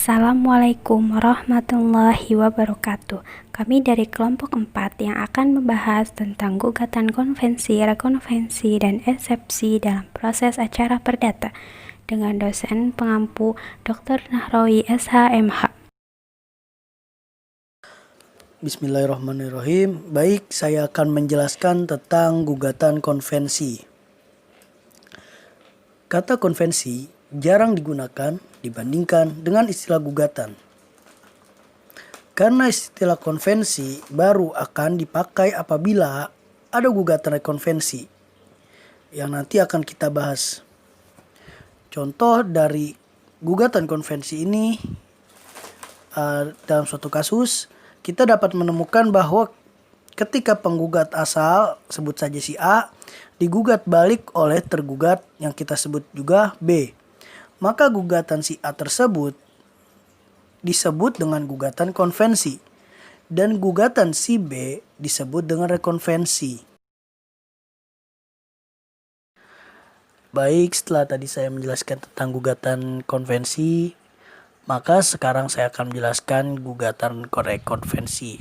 Assalamualaikum warahmatullahi wabarakatuh. Kami dari kelompok 4 yang akan membahas tentang gugatan konvensi, rekonvensi, dan eksepsi dalam proses acara perdata dengan dosen pengampu Dr. Nahrawi SHMH. Bismillahirrahmanirrahim. Baik, saya akan menjelaskan tentang gugatan konvensi. Kata konvensi jarang digunakan dibandingkan dengan istilah gugatan. Karena istilah konvensi baru akan dipakai apabila ada gugatan rekonvensi yang nanti akan kita bahas. Contoh dari gugatan konvensi ini dalam suatu kasus kita dapat menemukan bahwa ketika penggugat asal, sebut saja si A, digugat balik oleh tergugat yang kita sebut juga B, maka gugatan si A tersebut disebut dengan gugatan konvensi dan gugatan si B disebut dengan rekonvensi. Baik, setelah tadi saya menjelaskan tentang gugatan konvensi, maka sekarang saya akan menjelaskan gugatan rekonvensi.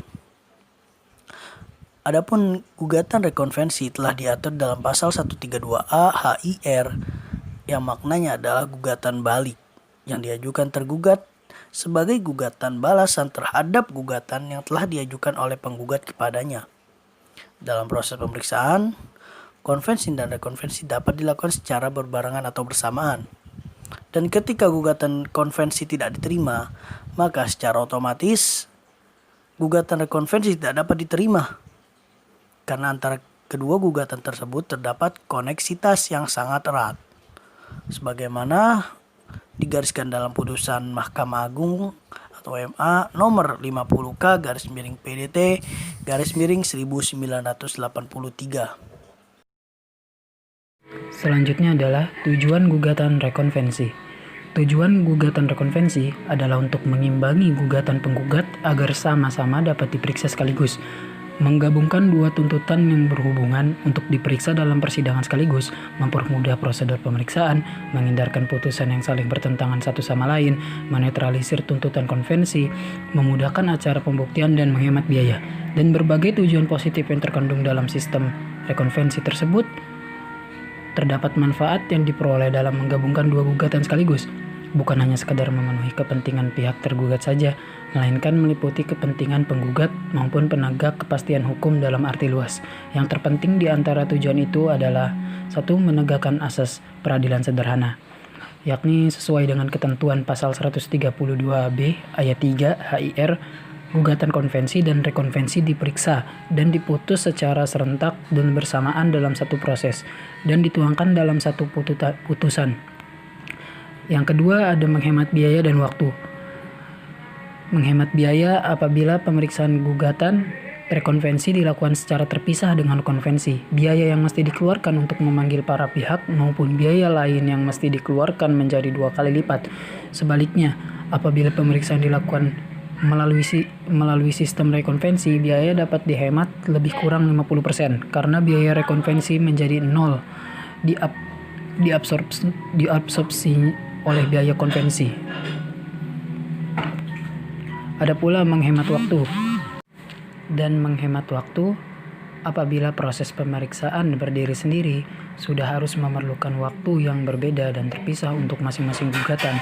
Adapun gugatan rekonvensi telah diatur dalam pasal 132A HIR yang maknanya adalah gugatan balik yang diajukan tergugat sebagai gugatan balasan terhadap gugatan yang telah diajukan oleh penggugat kepadanya. Dalam proses pemeriksaan, konvensi dan rekonvensi dapat dilakukan secara berbarengan atau bersamaan. Dan ketika gugatan konvensi tidak diterima, maka secara otomatis gugatan rekonvensi tidak dapat diterima. Karena antara kedua gugatan tersebut terdapat koneksitas yang sangat erat. Sebagaimana digariskan dalam putusan Mahkamah Agung atau MA nomor 50K/PDT/1983. Selanjutnya adalah tujuan gugatan rekonvensi. Tujuan gugatan rekonvensi adalah untuk mengimbangi gugatan penggugat agar sama-sama dapat diperiksa sekaligus. Menggabungkan dua tuntutan yang berhubungan untuk diperiksa dalam persidangan sekaligus, mempermudah prosedur pemeriksaan, menghindarkan putusan yang saling bertentangan satu sama lain, menetralisir tuntutan konvensi, memudahkan acara pembuktian dan menghemat biaya. Dan berbagai tujuan positif yang terkandung dalam sistem rekonvensi tersebut, terdapat manfaat yang diperoleh dalam menggabungkan dua gugatan sekaligus. Bukan hanya sekadar memenuhi kepentingan pihak tergugat saja, melainkan meliputi kepentingan penggugat maupun penegak kepastian hukum dalam arti luas. Yang terpenting di antara tujuan itu adalah 1. Menegakkan asas peradilan sederhana, yakni sesuai dengan ketentuan pasal 132B ayat 3 HIR, gugatan konvensi dan rekonvensi diperiksa dan diputus secara serentak dan bersamaan dalam satu proses dan dituangkan dalam satu putusan. Yang kedua ada menghemat biaya dan waktu. Menghemat biaya apabila pemeriksaan gugatan rekonvensi dilakukan secara terpisah dengan konvensi. Biaya yang mesti dikeluarkan untuk memanggil para pihak maupun biaya lain yang mesti dikeluarkan menjadi 2 kali lipat. Sebaliknya, apabila pemeriksaan dilakukan melalui sistem rekonvensi, biaya dapat dihemat lebih kurang 50% karena biaya rekonvensi menjadi 0 diabsorpsi oleh biaya konvensi. Ada pula menghemat waktu. Dan menghemat waktu apabila proses pemeriksaan berdiri sendiri sudah harus memerlukan waktu yang berbeda dan terpisah untuk masing-masing gugatan.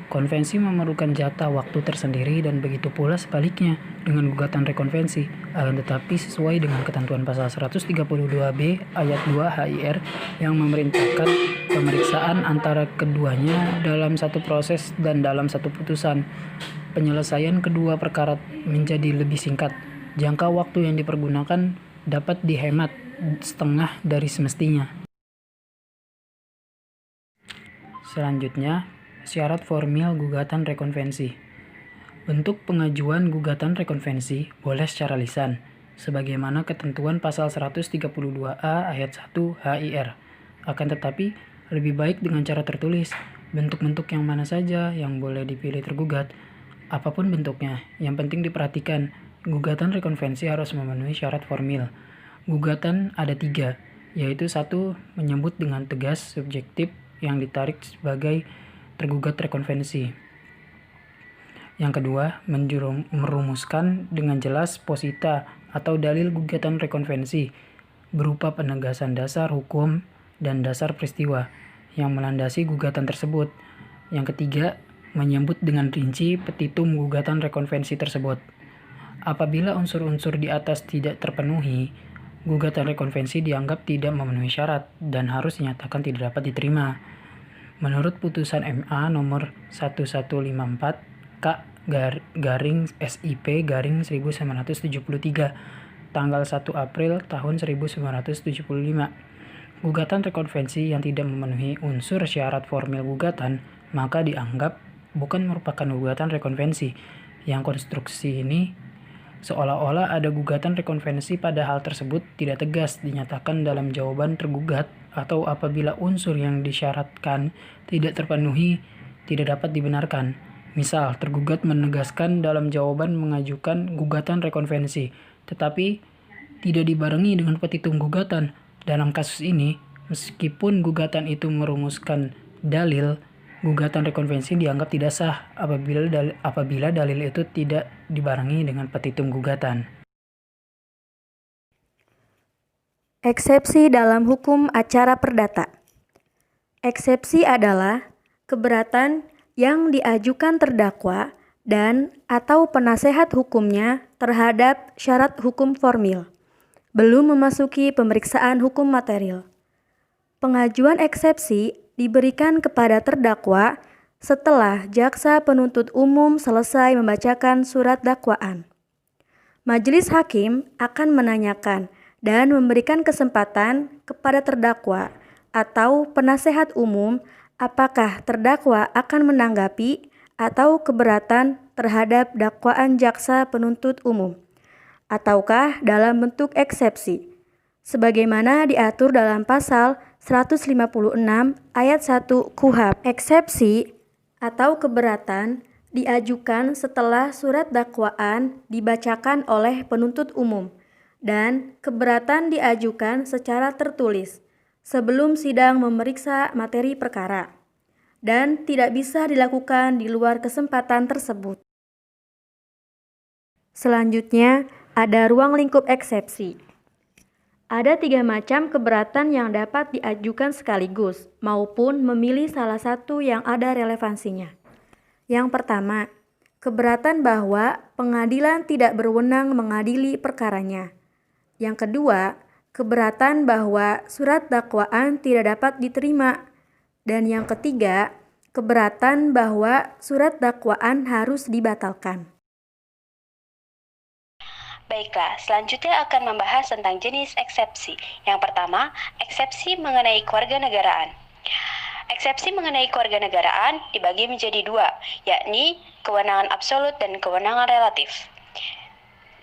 Konvensi memerlukan jatah waktu tersendiri dan begitu pula sebaliknya dengan gugatan rekonvensi, akan tetapi sesuai dengan ketentuan pasal 132B ayat 2 HIR yang memerintahkan pemeriksaan antara keduanya dalam satu proses dan dalam satu putusan. Penyelesaian kedua perkara menjadi lebih singkat. Jangka waktu yang dipergunakan dapat dihemat setengah dari semestinya. Selanjutnya, syarat formil gugatan rekonvensi. Bentuk pengajuan gugatan rekonvensi boleh secara lisan, sebagaimana ketentuan pasal 132A ayat 1 HIR. Akan tetapi, lebih baik dengan cara tertulis. Bentuk-bentuk yang mana saja yang boleh dipilih tergugat, apapun bentuknya, yang penting diperhatikan, gugatan rekonvensi harus memenuhi syarat formil. Gugatan ada 3, yaitu 1. Menyebut dengan tegas subjektif yang ditarik sebagai tergugat rekonvensi. Yang kedua, merumuskan dengan jelas posita atau dalil gugatan rekonvensi berupa penegasan dasar hukum dan dasar peristiwa yang melandasi gugatan tersebut. Yang ketiga, menyebut dengan rinci petitum gugatan rekonvensi tersebut. Apabila unsur-unsur di atas tidak terpenuhi, gugatan rekonvensi dianggap tidak memenuhi syarat dan harus dinyatakan tidak dapat diterima. Menurut putusan MA nomor 1154 K/SIP garing 1973 tanggal 1 April tahun 1975, gugatan rekonvensi yang tidak memenuhi unsur syarat formil gugatan maka dianggap bukan merupakan gugatan rekonvensi. Yang konstruksi ini seolah-olah ada gugatan rekonvensi pada hal tersebut tidak tegas dinyatakan dalam jawaban tergugat atau apabila unsur yang disyaratkan tidak terpenuhi tidak dapat dibenarkan. Misal, tergugat menegaskan dalam jawaban mengajukan gugatan rekonvensi, tetapi tidak dibarengi dengan petitum gugatan. Dalam kasus ini, meskipun gugatan itu merumuskan dalil, gugatan rekonvensi dianggap tidak sah apabila dalil itu tidak dibarengi dengan petitum gugatan. Eksepsi dalam hukum acara perdata. Eksepsi adalah keberatan yang diajukan terdakwa dan atau penasehat hukumnya terhadap syarat hukum formil, belum memasuki pemeriksaan hukum material. Pengajuan eksepsi diberikan kepada terdakwa setelah jaksa penuntut umum selesai membacakan surat dakwaan. Majelis hakim akan menanyakan dan memberikan kesempatan kepada terdakwa atau penasehat umum apakah terdakwa akan menanggapi atau keberatan terhadap dakwaan jaksa penuntut umum, ataukah dalam bentuk eksepsi, sebagaimana diatur dalam pasal 156 ayat 1 KUHP. Eksepsi atau keberatan diajukan setelah surat dakwaan dibacakan oleh penuntut umum dan keberatan diajukan secara tertulis sebelum sidang memeriksa materi perkara, dan tidak bisa dilakukan di luar kesempatan tersebut. Selanjutnya, ada ruang lingkup eksepsi. Ada 3 macam keberatan yang dapat diajukan sekaligus, maupun memilih salah satu yang ada relevansinya. Yang pertama, keberatan bahwa pengadilan tidak berwenang mengadili perkaranya. Yang kedua, keberatan bahwa surat dakwaan tidak dapat diterima. Dan yang ketiga, keberatan bahwa surat dakwaan harus dibatalkan. Baiklah, selanjutnya akan membahas tentang jenis eksepsi. Yang pertama, eksepsi mengenai kewarganegaraan. Eksepsi mengenai kewarganegaraan dibagi menjadi 2, yakni kewenangan absolut dan kewenangan relatif.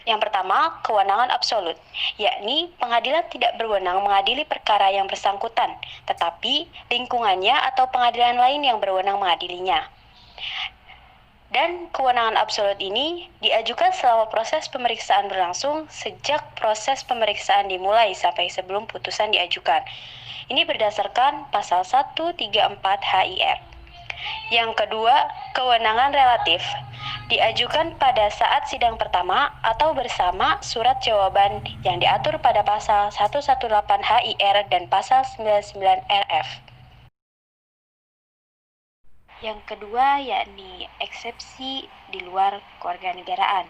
Yang pertama, kewenangan absolut, yakni pengadilan tidak berwenang mengadili perkara yang bersangkutan, tetapi lingkungannya atau pengadilan lain yang berwenang mengadilinya. Dan kewenangan absolut ini diajukan selama proses pemeriksaan berlangsung sejak proses pemeriksaan dimulai sampai sebelum putusan diajukan. Ini berdasarkan pasal 134 HIR. Yang kedua, kewenangan relatif diajukan pada saat sidang pertama atau bersama surat jawaban yang diatur pada pasal 118 HIR dan pasal 99 RF. Yang kedua yakni eksepsi di luar kewarganegaraan.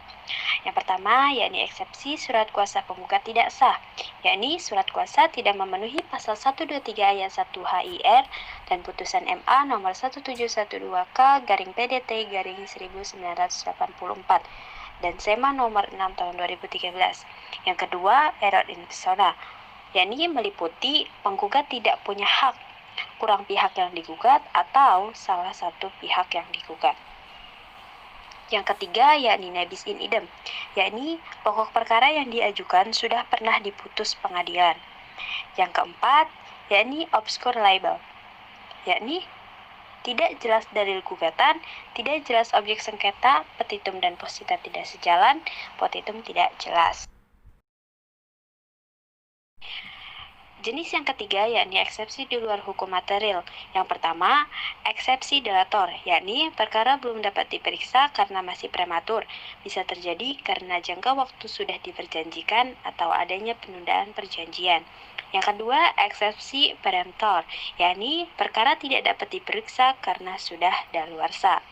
Yang pertama yakni eksepsi surat kuasa penggugat tidak sah, yakni surat kuasa tidak memenuhi pasal 123 ayat 1 HIR dan putusan MA nomor 1712K/PDT/1984 dan SEMA nomor 6 tahun 2013. Yang kedua, error in persona, yakni meliputi penggugat tidak punya hak, kurang pihak yang digugat atau salah satu pihak yang digugat. Yang ketiga yakni nebis in idem, yakni pokok perkara yang diajukan sudah pernah diputus pengadilan. Yang keempat yakni obscure libel, yakni tidak jelas dalil gugatan, tidak jelas objek sengketa, petitum dan posita tidak sejalan, petitum tidak jelas. Jenis yang ketiga yakni eksepsi di luar hukum material. Yang pertama, eksepsi delator, yakni perkara belum dapat diperiksa karena masih prematur. Bisa terjadi karena jangka waktu sudah diperjanjikan atau adanya penundaan perjanjian. Yang kedua, eksepsi peremptor, yakni perkara tidak dapat diperiksa karena sudah daluarsa.